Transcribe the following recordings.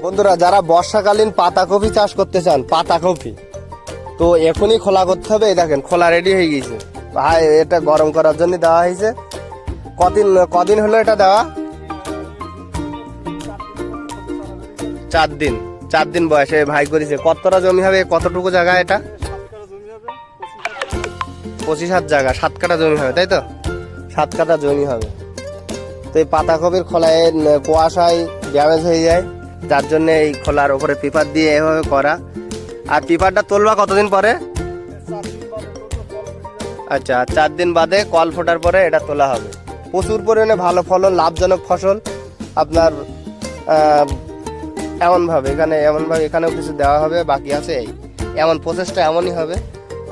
বন্ধুরা, যারা বর্ষাকালীন পাতাকপি চাষ করতে চান, পাতাকপি তো এখনই খোলা করতে হবে। এই দেখেন খোলা রেডি হয়ে গেছে ভাই, এটা গরম করার জন্য দেওয়া হয়েছে। কদিন হলো এটা দেওয়া? 4 দিন বয়সে ভাই করেছে। কতটা জমি হবে, কতটুকু জায়গা এটা? 25 জায়গা, 7 কাঠা জমি হবে, তাই তো? 7 কাঠা জমি হবে। তো এই পাতাকপির খোলায় কুয়াশায় ড্যামেজ হয়ে যায়, যার জন্য এই খোলার উপরে পেপার দিয়ে এভাবে করা। আর পেপারটা তুলবা কতদিন পরে? আচ্ছা, 4 দিন বাদে কল ফোটার পরে এটা তোলা হবে। প্রচুর পরিমাণে ভালো ফলন, লাভজনক ফসল আপনার। এমনভাবে এখানেও কিছু দেওয়া হবে, বাকি আছে। এমন প্রসেসটা এমনই হবে।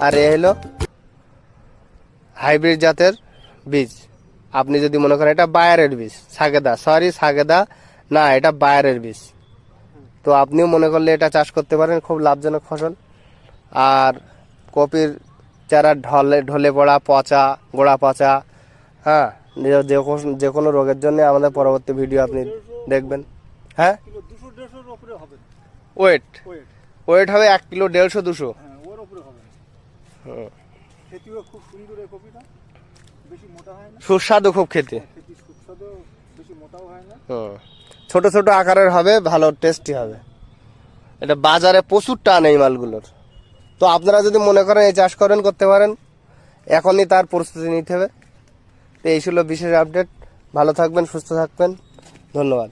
আর এ হলো হাইব্রিড জাতের বীজ। আপনি যদি মনে করেন এটা বায়ারের বীজ, সাগেদা না, এটা বায়ারের বীজ, তো আপনিও মনে করলে এটা চাষ করতে পারেন, খুব লাভজনক ফসল। আর কপির চারা ঢলে পড়া, পচা, গোড়া পচা, হ্যাঁ, যে কোনো রোগের জন্য আমাদের পরবর্তী ভিডিও আপনি দেখবেন। হ্যাঁ, ওয়েট হবে 1 কিলো 150-200। সুস্বাদু খুব খেতে। ছোট ছোট আকারের হবে, ভালো টেস্টি হবে। এটা বাজারে প্রচুর টান এই মালগুলোর। তো আপনারা যদি মনে করেন এই চাষ করতে পারেন, এখনই তার প্রস্তুতি নিতে হবে। তো এই ছিল বিশেষ আপডেট। ভালো থাকবেন, সুস্থ থাকবেন, ধন্যবাদ।